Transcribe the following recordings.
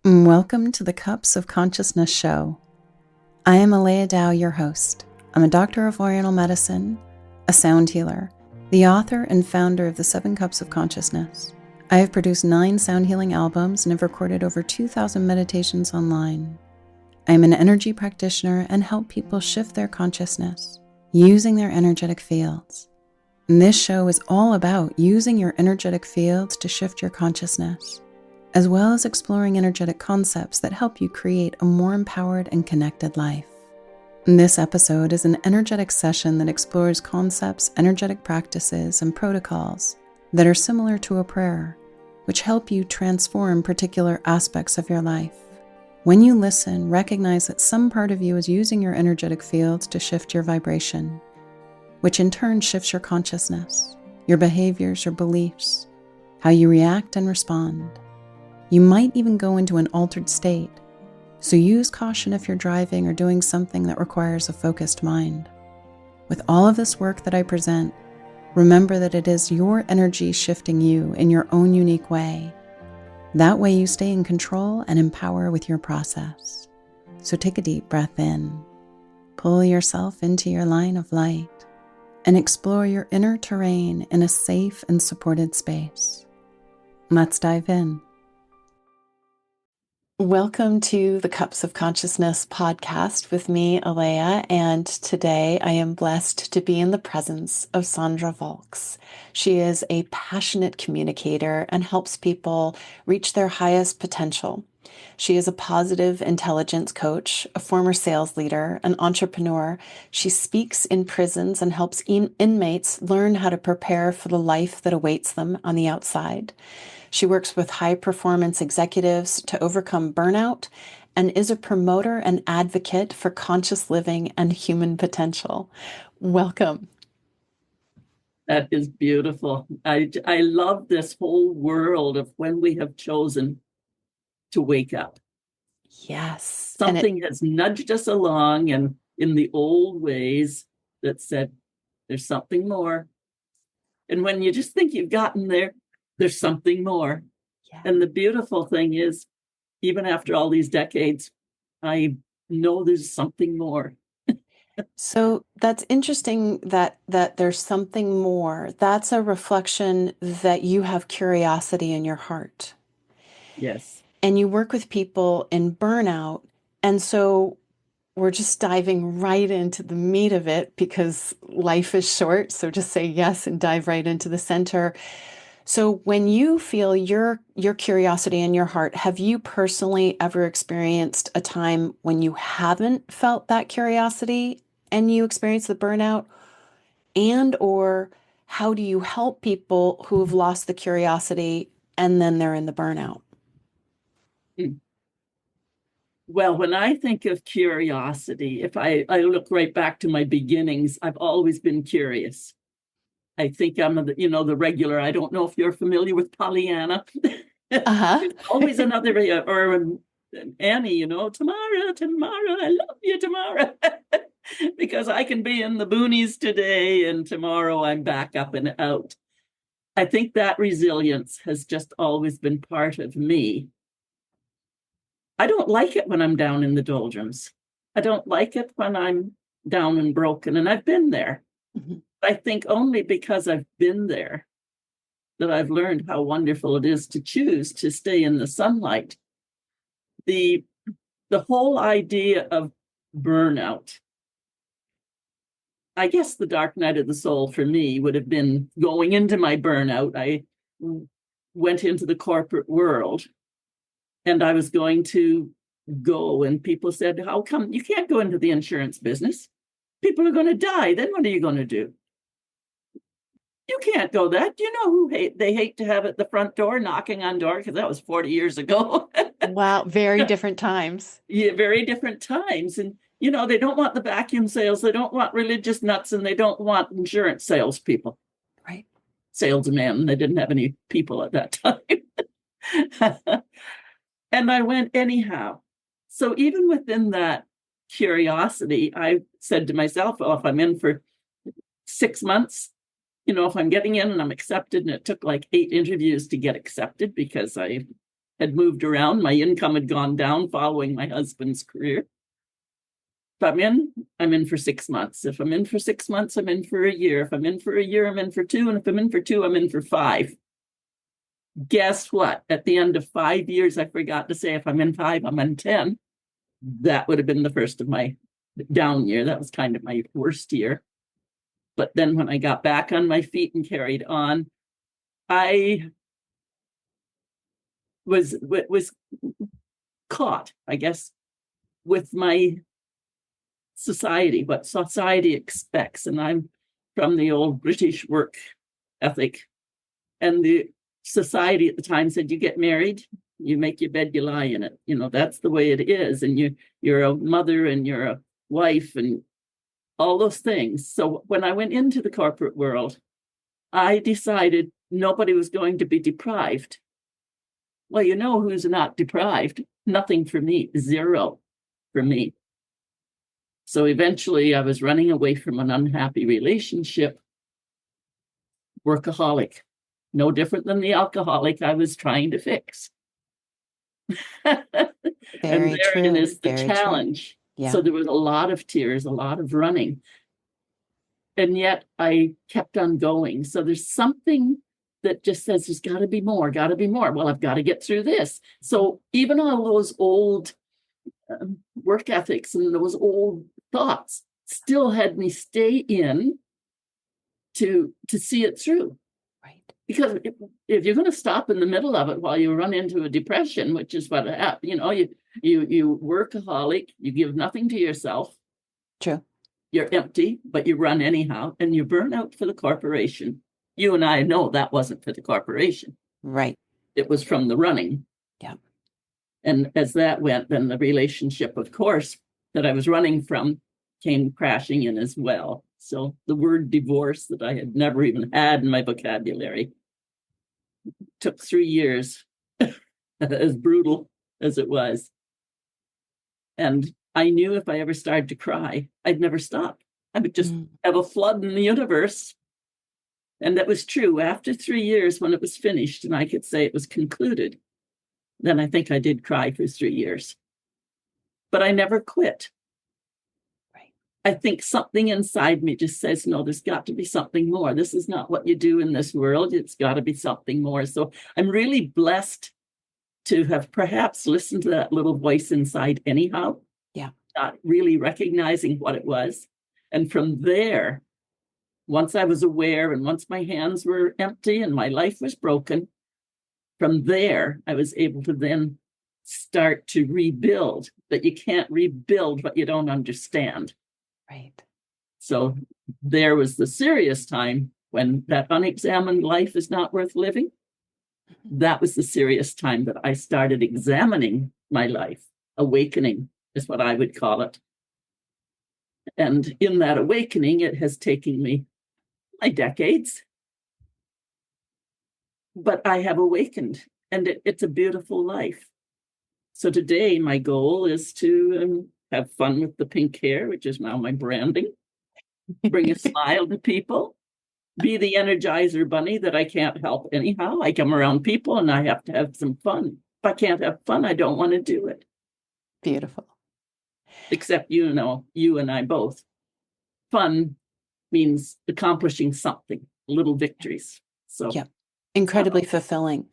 Welcome to the Cups of Consciousness show. I am Aleya Dao, your host. I'm a doctor of Oriental medicine, a sound healer, the author and founder of the 7 Cups of Consciousness. I have produced 9 sound healing albums and have recorded over 2,000 meditations online. I am an energy practitioner and help people shift their consciousness using their energetic fields. And this show is all about using your energetic fields to shift your consciousness, as well as exploring energetic concepts that help you create a more empowered and connected life. This episode is an energetic session that explores concepts, energetic practices, and protocols that are similar to a prayer, which help you transform particular aspects of your life. When you listen, recognize that some part of you is using your energetic fields to shift your vibration, which in turn shifts your consciousness, your behaviors, your beliefs, how you react and respond. You might even go into an altered state, so use caution if you're driving or doing something that requires a focused mind. With all of this work that I present, remember that it is your energy shifting you in your own unique way. That way you stay in control and empower with your process. So take a deep breath in, pull yourself into your line of light, and explore your inner terrain in a safe and supported space. Let's dive in. Welcome to the Cups of Consciousness podcast with me, Aleya, and today I am blessed to be in the presence of Sandra Valks. She is a passionate communicator and helps people reach their highest potential. She is a positive intelligence coach, a former sales leader, an entrepreneur. She speaks in prisons and helps inmates learn how to prepare for the life that awaits them on the outside. She works with high-performance executives to overcome burnout and is a promoter and advocate for conscious living and human potential. Welcome. That is beautiful. I love this whole world of when we have chosen to wake up. Yes. Something has nudged us along and in the old ways that said, there's something more. And when you just think you've gotten there, there's something more. Yeah. And the beautiful thing is, even after all these decades, I know there's something more. So that's interesting that there's something more. That's a reflection that you have curiosity in your heart. Yes. And you work with people in burnout. And so we're just diving right into the meat of it because life is short. So just say yes and dive right into the center. So when you feel your curiosity in your heart, have you personally ever experienced a time when you haven't felt that curiosity and you experience the burnout? And or how do you help people who have lost the curiosity and then they're in the burnout? Well, when I think of curiosity, if I look right back to my beginnings, I've always been curious. I think I'm the regular. I don't know if you're familiar with Pollyanna. Uh-huh. There's always another, or Annie, tomorrow, I love you tomorrow. Because I can be in the boonies today and tomorrow I'm back up and out. I think that resilience has just always been part of me. I don't like it when I'm down in the doldrums. I don't like it when I'm down and broken, and I've been there. Mm-hmm. I think only because I've been there that I've learned how wonderful it is to choose to stay in the sunlight. The whole idea of burnout, I guess the dark night of the soul for me would have been going into my burnout. I went into the corporate world and I was going to go, and people said, how come you can't go into the insurance business? People are going to die. Then what are you going to do? You can't go that. Do you know who they hate to have at the front door knocking on door? Because that was 40 years ago. Wow, very different times. Yeah, very different times. And, they don't want the vacuum sales. They don't want religious nuts, and they don't want insurance salespeople. Right. Salesmen. They didn't have any people at that time. And I went anyhow. So even within that curiosity, I said to myself, well, if I'm in for 6 months, if I'm getting in and I'm accepted, and it took like 8 interviews to get accepted because I had moved around. My income had gone down following my husband's career. If I'm in for 6 months. If I'm in for 6 months, I'm in for a year. If I'm in for a year, I'm in for 2. And if I'm in for 2, I'm in for 5. Guess what? At the end of 5 years, I forgot to say if I'm in 5, I'm in 10. That would have been the first of my down year. That was kind of my worst year. But then when I got back on my feet and carried on, I was caught, I guess, with my society, what society expects. And I'm from the old British work ethic. And the society at the time said, you get married, you make your bed, you lie in it. That's the way it is. And you're a mother and you're a wife and all those things. So when I went into the corporate world, I decided nobody was going to be deprived. Well, who's not deprived? Nothing for me, 0 for me. So eventually I was running away from an unhappy relationship, workaholic, no different than the alcoholic I was trying to fix. And therein is the challenge. Yeah. So there was a lot of tears, a lot of running. And yet I kept on going. So there's something that just says there's got to be more, got to be more. Well, I've got to get through this. So even all those old work ethics and those old thoughts still had me stay in to see it through. Right. Because if you're going to stop in the middle of it while you run into a depression, which is what happened, you workaholic, you give nothing to yourself. True. You're empty, but you run anyhow, and you burn out for the corporation. You and I know that wasn't for the corporation. Right. It was from the running. Yeah. And as that went, then the relationship, of course, that I was running from came crashing in as well. So the word divorce that I had never even had in my vocabulary took 3 years, as brutal as it was. And I knew if I ever started to cry, I'd never stop. I would just have a flood in the universe. And that was true. After 3 years, when it was finished and I could say it was concluded, then I think I did cry for 3 years. But I never quit. Right. I think something inside me just says, no, there's got to be something more. This is not what you do in this world. It's got to be something more. So I'm really blessed to have perhaps listened to that little voice inside anyhow. Yeah. Not really recognizing what it was. And from there, once I was aware and once my hands were empty and my life was broken, from there, I was able to then start to rebuild. But you can't rebuild what you don't understand. Right. So there was the serious time when that unexamined life is not worth living. That was the serious time that I started examining my life. Awakening is what I would call it. And in that awakening, it has taken me my decades. But I have awakened, and it's a beautiful life. So today, my goal is to have fun with the pink hair, which is now my branding, bring a smile to people, be the Energizer bunny that I can't help anyhow. I come around people and I have to have some fun. If I can't have fun, I don't want to do it. Beautiful. Except, you and I both. Fun means accomplishing something, little victories. So yeah, incredibly fulfilling.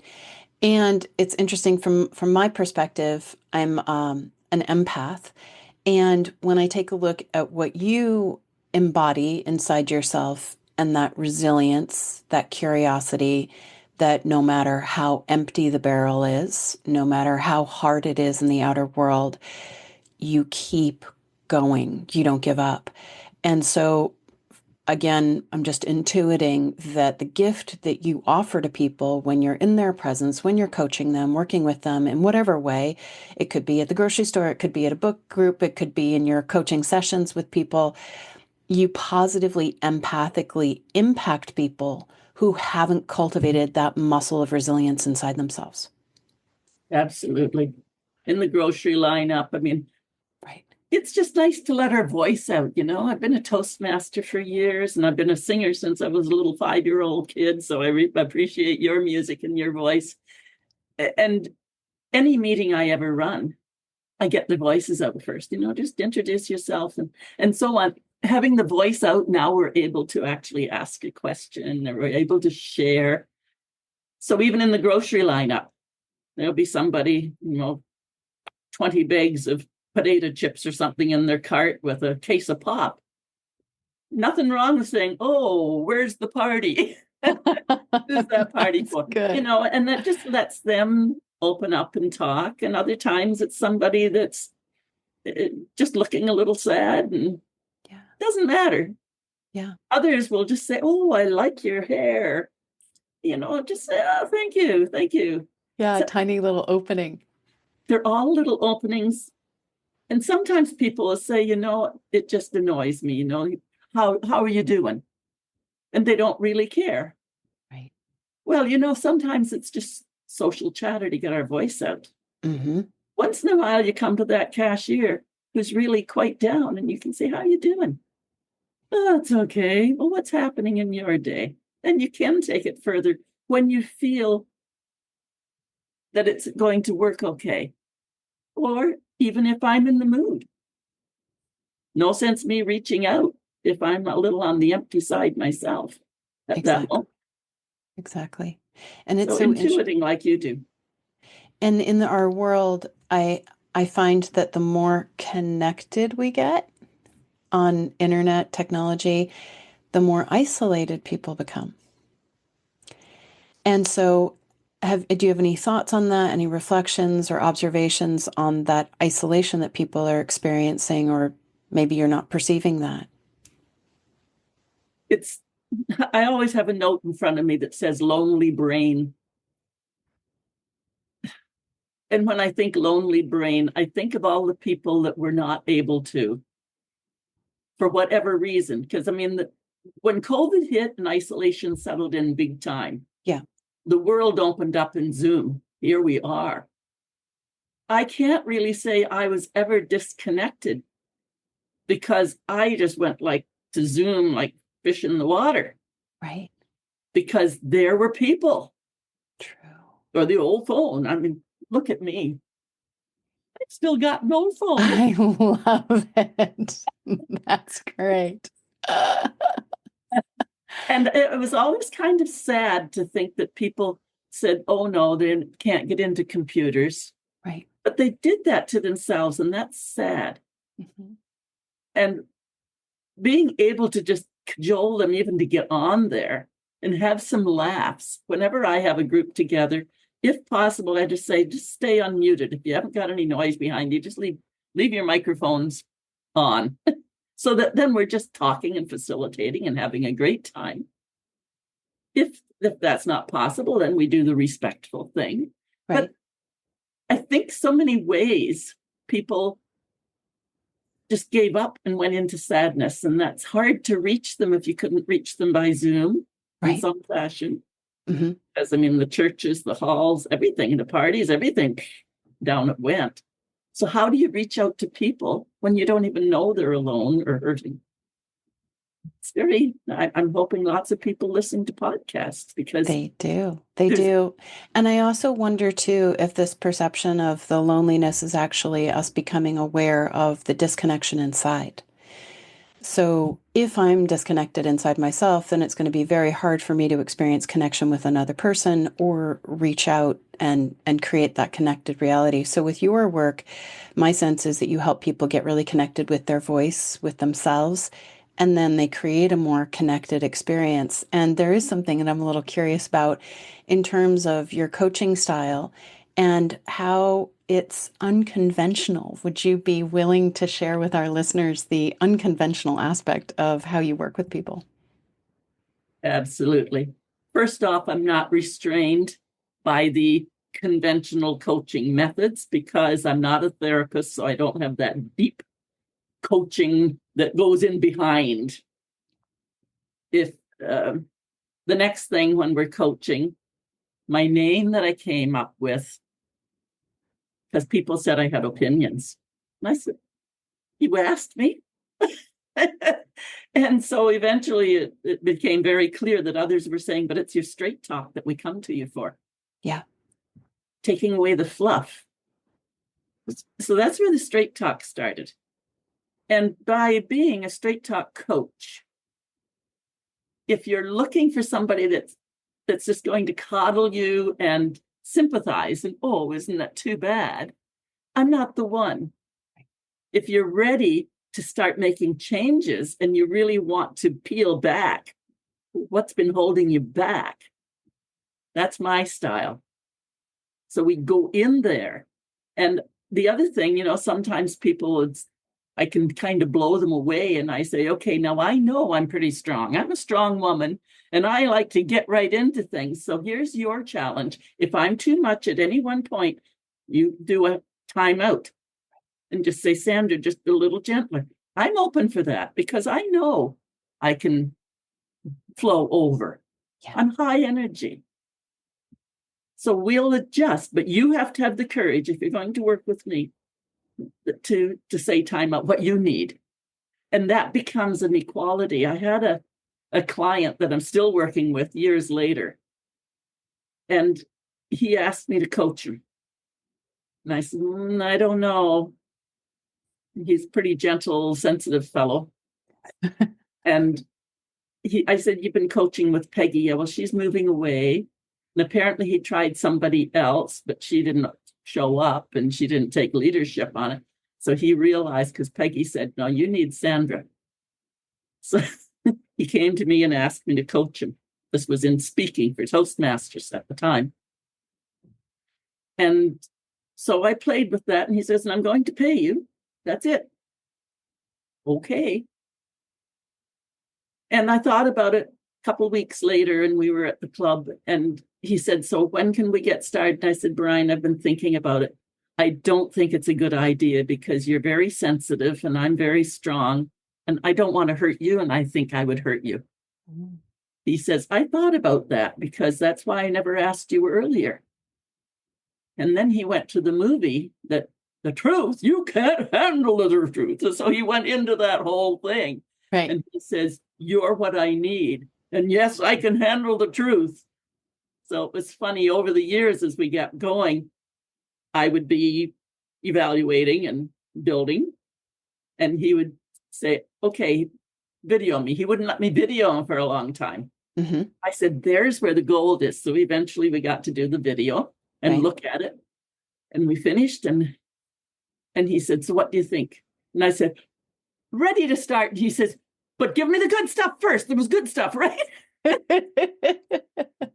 And it's interesting from my perspective, I'm an empath. And when I take a look at what you embody inside yourself and that resilience, that curiosity, that no matter how empty the barrel is, no matter how hard it is in the outer world, you keep going. You don't give up. And so again, I'm just intuiting that the gift that you offer to people when you're in their presence, when you're coaching them, working with them in whatever way, it could be at the grocery store, it could be at a book group, it could be in your coaching sessions with people, you positively, empathically impact people who haven't cultivated that muscle of resilience inside themselves. Absolutely. In the grocery lineup, right. It's just nice to let our voice out, I've been a Toastmaster for years, and I've been a singer since I was a little 5-year-old kid. So I appreciate your music and your voice. And any meeting I ever run, I get the voices out first, just introduce yourself and so on. Having the voice out, now we're able to actually ask a question, or we're able to share. So even in the grocery lineup, there'll be somebody, 20 bags of potato chips or something in their cart with a case of pop. Nothing wrong with saying, "Oh, where's the party?" Who's that party for? Good. And that just lets them open up and talk. And other times it's somebody that's just looking a little sad, and doesn't matter. Yeah. Others will just say, "Oh, I like your hair." Just say, "Oh, thank you. Thank you." Yeah, So, tiny little opening. they're all little openings. And sometimes people will say, "It just annoys me, how are you doing?" And they don't really care. Right. Well, sometimes it's just social chatter to get our voice out. Mm-hmm. Once in a while, you come to that cashier who's really quite down, and you can say, "How you doing?" "Oh, it's okay." "Well, what's happening in your day?" And you can take it further when you feel that it's going to work okay. Or even if I'm in the mood. No sense me reaching out if I'm a little on the empty side myself at that moment. Exactly. And it's So so intuiting like you do. And in our world, I find that the more connected we get on internet technology, the more isolated people become. And so do you have any thoughts on that? Any reflections or observations on that isolation that people are experiencing, or maybe you're not perceiving that? I always have a note in front of me that says lonely brain. And when I think lonely brain, I think of all the people that were not able to, for whatever reason. Because when COVID hit and isolation settled in big time, Yeah. the world opened up in Zoom. Here we are. I can't really say I was ever disconnected, because I just went to Zoom like fish in the water. Right. Because there were people. True. Or the old phone. Look at me. I still got no phone. I love it. That's great. And it was always kind of sad to think that people said, "Oh, no, they can't get into computers." Right. But they did that to themselves, and that's sad. Mm-hmm. And being able to just cajole them even to get on there and have some laughs. Whenever I have a group together, if possible, I just say, just stay unmuted. If you haven't got any noise behind you, just leave your microphones on. So that then we're just talking and facilitating and having a great time. If that's not possible, then we do the respectful thing. Right. But I think so many ways people just gave up and went into sadness, and that's hard to reach them if you couldn't reach them by Zoom in some fashion. Mm-hmm. Because the churches, the halls, everything, the parties, everything, down it went. So how do you reach out to people when you don't even know they're alone or hurting? I'm hoping lots of people listen to podcasts, because They do. And I also wonder too if this perception of the loneliness is actually us becoming aware of the disconnection inside. So if I'm disconnected inside myself, then it's going to be very hard for me to experience connection with another person or reach out and create that connected reality. So with your work, my sense is that you help people get really connected with their voice, with themselves, and then they create a more connected experience. And there is something that I'm a little curious about in terms of your coaching style and how it's unconventional. Would you be willing to share with our listeners the unconventional aspect of how you work with people? Absolutely. First off, I'm not restrained by the conventional coaching methods, because I'm not a therapist, so I don't have that deep coaching that goes in behind. If the next thing when we're coaching, my name that I came up with, because people said I had opinions. And I said, "You asked me?" And so eventually it became very clear that others were saying, "But it's your straight talk that we come to you for." Yeah. Taking away the fluff. So that's where the straight talk started. And by being a straight talk coach, if you're looking for somebody that's just going to coddle you and sympathize and, oh, isn't that too bad? I'm not the one. If you're ready to start making changes and you really want to peel back what's been holding you back, that's my style. So we go in there. And the other thing, sometimes people, I can kind of blow them away and I say, okay, now I know I'm pretty strong. I'm a strong woman and I like to get right into things. So here's your challenge. If I'm too much at any one point, you do a timeout and just say, Sandra, just a little gentler. I'm open for that because I know I can flow over. Yeah. I'm high energy. So we'll adjust, but you have to have the courage, if you're going to work with me, to say time out, what you need. And that becomes an equality. I had a client that I'm still working with years later, and he asked me to coach him. And I said, I don't know. He's a pretty gentle, sensitive fellow. And I said, you've been coaching with Peggy. Yeah, well, she's moving away. And apparently he tried somebody else, but she didn't show up and she didn't take leadership on it. So he realized, because Peggy said, no, you need Sandra. So he came to me and asked me to coach him. This was in speaking for Toastmasters at the time. And so I played with that. And he says, and I'm going to pay you. That's it. Okay. And I thought about it a couple of weeks later, and we were at the club, and he said, so when can we get started? And I said, Brian, I've been thinking about it. I don't think it's a good idea because you're very sensitive and I'm very strong and I don't want to hurt you. And I think I would hurt you. Mm. He says, I thought about that because that's why I never asked you earlier. And then he went to the movie that the truth, you can't handle the truth. And so he went into that whole thing. Right. And he says, you're what I need. And yes, I can handle the truth. So it was funny over the years as we got going, I would be evaluating and building. And he would say, okay, video me. He wouldn't let me video him for a long time. Mm-hmm. I said, there's where the gold is. So eventually we got to do the video and look at it. And we finished. And he said, so what do you think? And I said, ready to start. And he says, but give me the good stuff first. There was good stuff, right?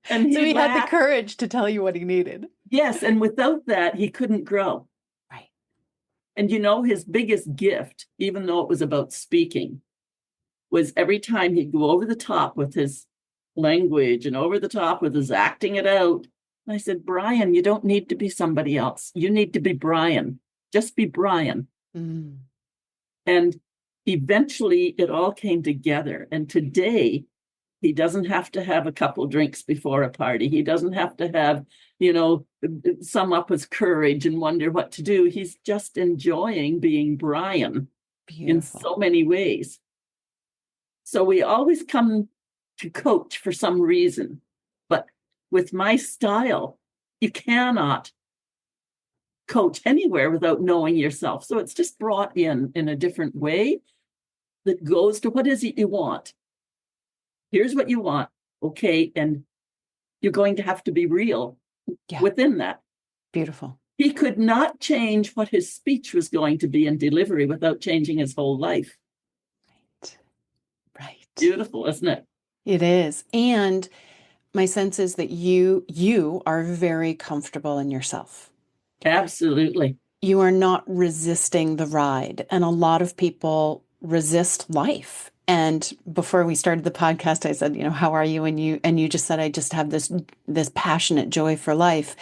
And so he had the courage to tell you what he needed. Yes. And without that, he couldn't grow. Right. And his biggest gift, even though it was about speaking, was every time he'd go over the top with his language and over the top with his acting it out. And I said, Brian, you don't need to be somebody else. You need to be Brian. Just be Brian. Mm. And eventually it all came together. And today, he doesn't have to have a couple drinks before a party. He doesn't have to have, sum up his courage and wonder what to do. He's just enjoying being Brian. Beautiful. In so many ways. So we always come to coach for some reason. But with my style, you cannot coach anywhere without knowing yourself. So it's just brought in a different way that goes to what is it you want. Here's what you want. Okay. And you're going to have to be real within that. Beautiful. He could not change what his speech was going to be in delivery without changing his whole life. Right. Beautiful, isn't it? It is. And my sense is that you are very comfortable in yourself. Absolutely. You are not resisting the ride. And a lot of people resist life. And before we started the podcast, I said, how are you? And you just said, I just have this passionate joy for life.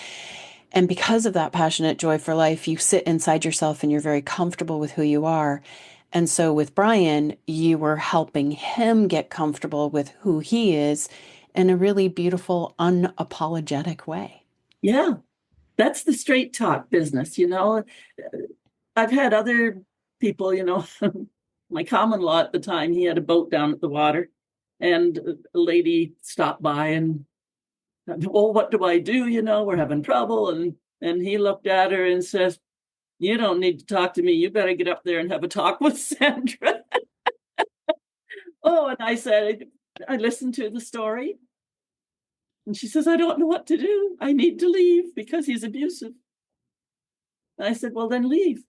And because of that passionate joy for life, you sit inside yourself and you're very comfortable with who you are. And so with Brian, you were helping him get comfortable with who he is in a really beautiful, unapologetic way. Yeah, that's the straight talk business. I've had other people, my common-law at the time, he had a boat down at the water and a lady stopped by and, well, what do I do? We're having trouble. And he looked at her and says, You don't need to talk to me. You better get up there and have a talk with Sandra. Oh, and I said, I listened to the story. And she says, I don't know what to do. I need to leave because he's abusive. And I said, well, then leave.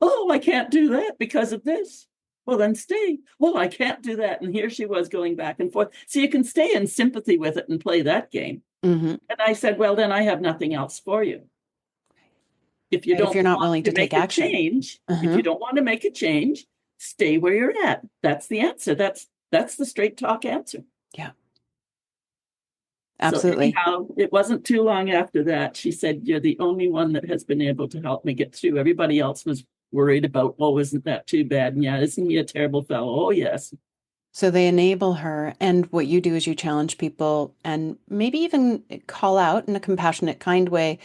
Oh, I can't do that because of this. Well, then stay. Well, I can't do that. And here she was going back and forth. So you can stay in sympathy with it and play that game. Mm-hmm. And I said, well, then I have nothing else for you. If you don't If you're not want willing to take make a action. change, if Mm-hmm. you don't want to make a change, stay where you're at. That's the answer. That's the straight talk answer. Yeah. Absolutely. So anyhow, it wasn't too long after that. She said, you're the only one that has been able to help me get through. Everybody else was worried about, oh, isn't that too bad? And yeah, isn't he a terrible fellow? Oh, yes. So they enable her. And what you do is you challenge people and maybe even call out in a compassionate, kind way.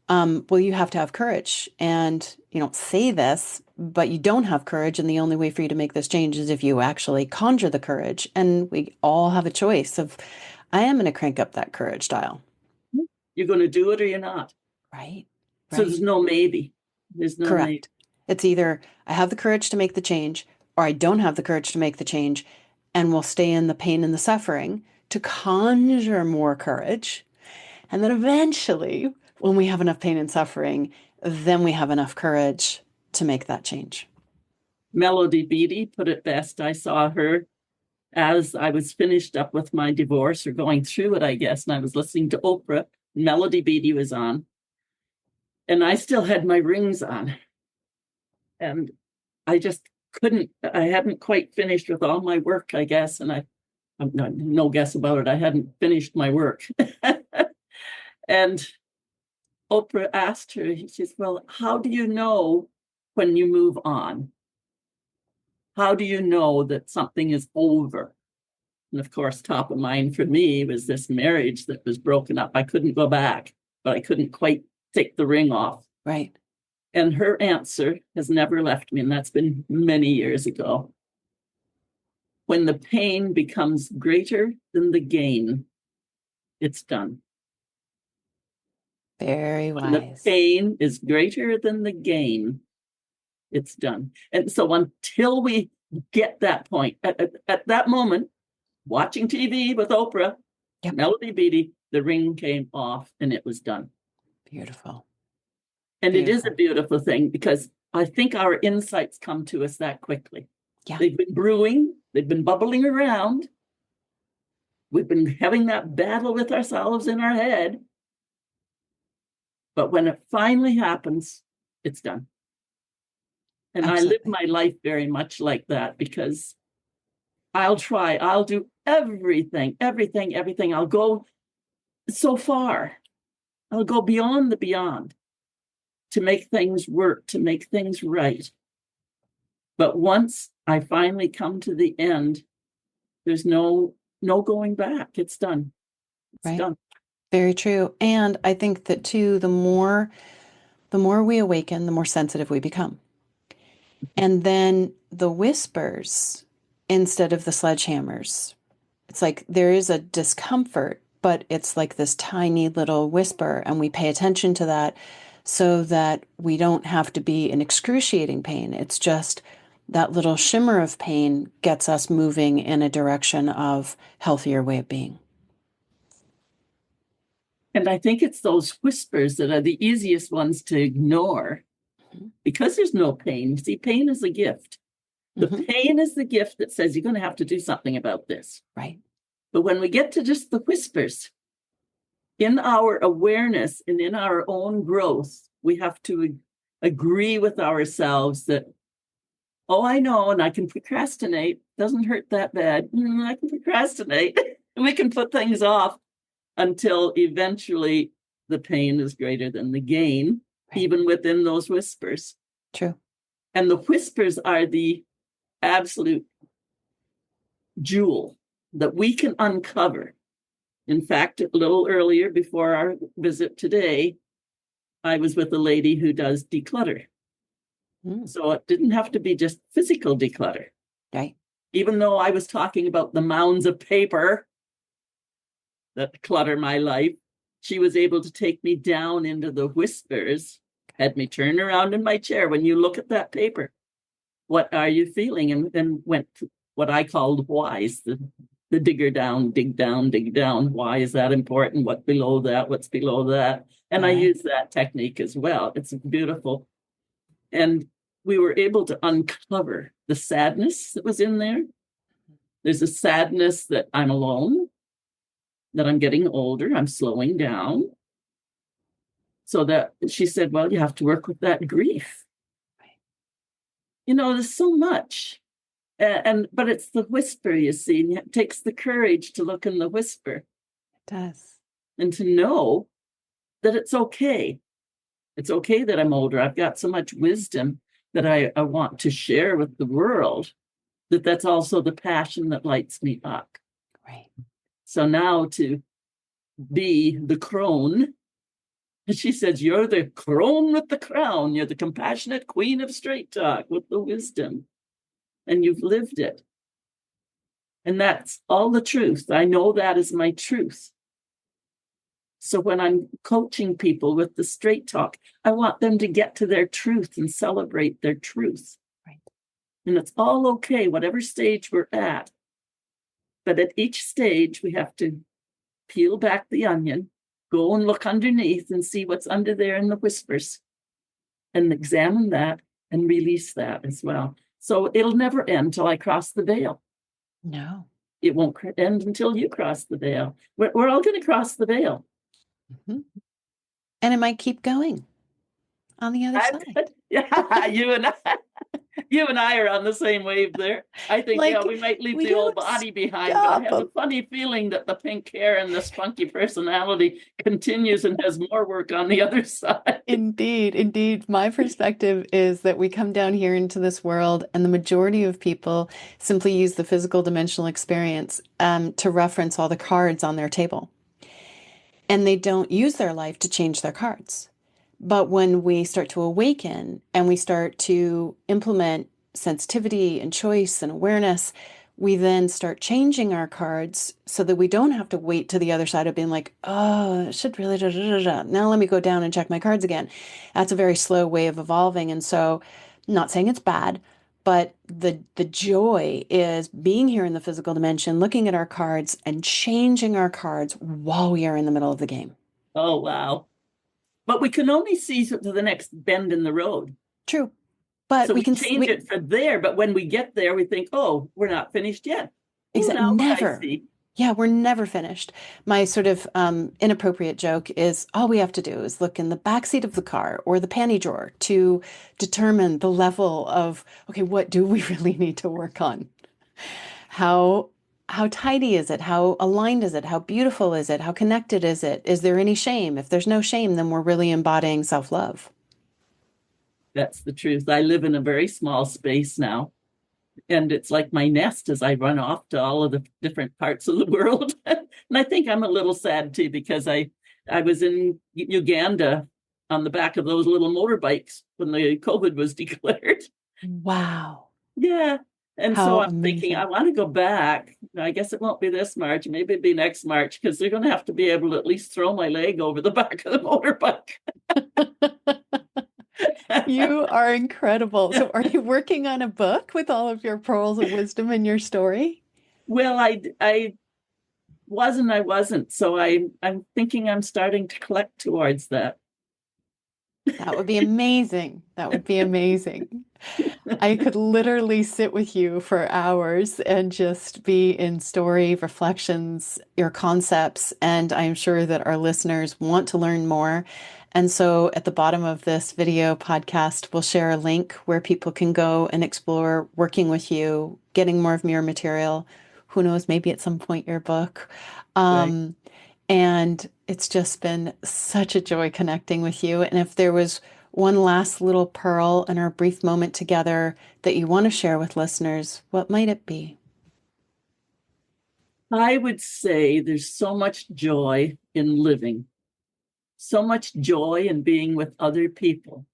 Well, you have to have courage. And you don't say this, but you don't have courage. And the only way for you to make this change is if you actually conjure the courage. And we all have a choice of, I am going to crank up that courage dial. You're going to do it or you're not. Right. So there's no maybe. There's no Correct. maybe. It's either I have the courage to make the change or I don't have the courage to make the change, and we'll stay in the pain and the suffering to conjure more courage. And then eventually, when we have enough pain and suffering, then we have enough courage to make that change. Melody Beattie put it best. I saw her as I was finished up with my divorce or going through it, I guess, and I was listening to Oprah. Melody Beattie was on, and I still had my rings on. And I just couldn't, I hadn't quite finished with all my work, I guess. And I'm no guess about it. I hadn't finished my work. And Oprah asked her, she says, well, how do you know when you move on? How do you know that something is over? And of course, top of mind for me was this marriage that was broken up. I couldn't go back, but I couldn't quite take the ring off. Right. And her answer has never left me, and that's been many years ago. When the pain becomes greater than the gain, it's done. Very wise. When the pain is greater than the gain, it's done. And so until we get that point, at that moment, watching TV with Oprah, Yep. Melody Beattie, the ring came off and it was done. Beautiful. And Beautiful. It is a beautiful thing because I think our insights come to us that quickly. Yeah. They've been brewing, they've been bubbling around. We've been having that battle with ourselves in our head. But when it finally happens, it's done. And Absolutely. I live my life very much like that because I'll do everything. I'll go so far. I'll go beyond the beyond to make things work, to make things right. But once I finally come to the end, there's no going back. It's done. It's done. Very true. And I think that too, the more we awaken, the more sensitive we become. And then the whispers instead of the sledgehammers. It's like there is a discomfort, but it's like this tiny little whisper, and we pay attention to that so that we don't have to be in excruciating pain. It's just that little shimmer of pain gets us moving in a direction of healthier way of being. And I think it's those whispers that are the easiest ones to ignore because there's no pain. See, pain is a gift. The pain is the gift that says you're going to have to do something about this. Right. But when we get to just the whispers, in our awareness and in our own growth, we have to agree with ourselves that, oh, I know, and I can procrastinate. Doesn't hurt that bad. I can procrastinate. We can put things off until eventually the pain is greater than the gain, even within those whispers. True. And the whispers are the absolute jewel that we can uncover. In fact, a little earlier before our visit today, I was with a lady who does declutter. So it didn't have to be just physical declutter. Right. Even though I was talking about the mounds of paper that clutter my life, she was able to take me down into the whispers had me turn around in my chair. When you look at that paper, what are you feeling? And then went to what I called whys, the digger down, dig down, dig down. Why is that important? What below that? What's below that? And I use that technique as well. It's beautiful. And we were able to uncover the sadness that was in there. There's a sadness that I'm alone, that I'm getting older, I'm slowing down. So that she said, well, you have to work with that grief. You know, there's so much. But it's the whisper, you see. And it takes the courage to look in the whisper. It does. And to know that it's okay. It's okay that I'm older. I've got so much wisdom that I want to share with the world, that's also the passion that lights me up. Right. So now to be the crone, she says, you're the crone with the crown. You're the compassionate queen of straight talk with the wisdom. And you've lived it. And that's all the truth. I know that is my truth. So when I'm coaching people with the straight talk, I want them to get to their truth and celebrate their truth. Right. And it's all okay, whatever stage we're at. But at each stage, we have to peel back the onion, go and look underneath and see what's under there in the whispers, and examine that and release that as well. So it'll never end till I cross the veil. No. It won't end until you cross the veil. We're all going to cross the veil. Mm-hmm. And it might keep going on the other side. Yeah, you and I are on the same wave there. I think, we might leave the old body behind, but I have a funny feeling that the pink hair and the spunky personality continues and has more work on the other side. Indeed, indeed. My perspective is that we come down here into this world, and the majority of people simply use the physical dimensional experience to reference all the cards on their table. And they don't use their life to change their cards. But when we start to awaken and we start to implement sensitivity and choice and awareness, we then start changing our cards so that we don't have to wait to the other side of being like, oh, it should really, now let me go down and check my cards again. That's a very slow way of evolving. And so I'm not saying it's bad, but the joy is being here in the physical dimension, looking at our cards and changing our cards while we are in the middle of the game. Oh, wow. But we can only see to the next bend in the road. True. But so we can change it from there. But when we get there, we think, oh, we're not finished yet. Exactly. Never. Yeah, we're never finished. My sort of inappropriate joke is all we have to do is look in the backseat of the car or the panty drawer to determine the level of, okay, what do we really need to work on? How tidy is it? How aligned is it? How beautiful is it? How connected is it? Is there any shame? If there's no shame, then we're really embodying self-love. That's the truth. I live in a very small space now. And it's like my nest as I run off to all of the different parts of the world. And I think I'm a little sad too, because I was in Uganda on the back of those little motorbikes when the COVID was declared. Wow. Yeah. And so I'm thinking, I want to go back. I guess it won't be this March. Maybe it'll be next March, because they're going to have to be able to at least throw my leg over the back of the motorbike. You are incredible. So are you working on a book with all of your pearls of wisdom and your story? Well, I wasn't. So I'm thinking I'm starting to collect towards that. That would be amazing. That would be amazing. I could literally sit with you for hours and just be in story, reflections, your concepts. And I'm sure that our listeners want to learn more. And so at the bottom of this video podcast, we'll share a link where people can go and explore working with you, getting more of your material. Who knows, maybe at some point your book. Right. And it's just been such a joy connecting with you. And if there was one last little pearl in our brief moment together that you want to share with listeners, what might it be? I would say there's so much joy in living, so much joy in being with other people.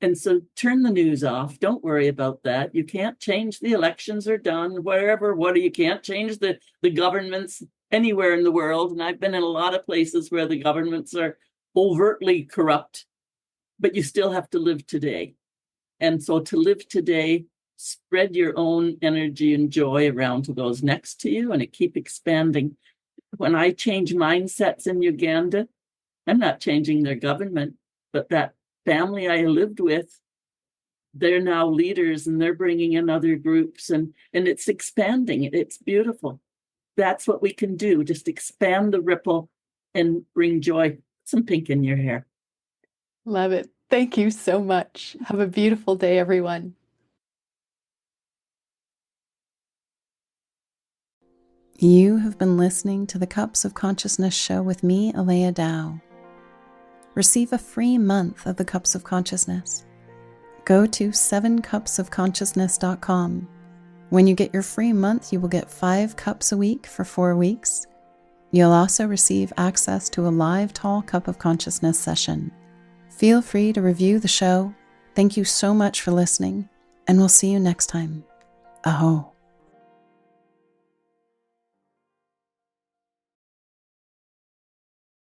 And so turn the news off. Don't worry about that. You can't change the elections are done, wherever, you can't change the governments anywhere in the world. And I've been in a lot of places where the governments are overtly corrupt. but you still have to live today. And so to live today, spread your own energy and joy around to those next to you, and it keep expanding. When I change mindsets in Uganda, I'm not changing their government, but that family I lived with, they're now leaders and they're bringing in other groups, and it's expanding. It's beautiful. That's what we can do. Just expand the ripple and bring joy. Some pink in your hair. Love it. Thank you so much. Have a beautiful day, everyone. You have been listening to the Cups of Consciousness show with me, Aleya Dao. Receive a free month of the Cups of Consciousness. Go to 7cupsofconsciousness.com. When you get your free month, you will get 5 cups a week for 4 weeks. You'll also receive access to a live Tall Cup of Consciousness session. Feel free to review the show. Thank you so much for listening, and we'll see you next time. Aho.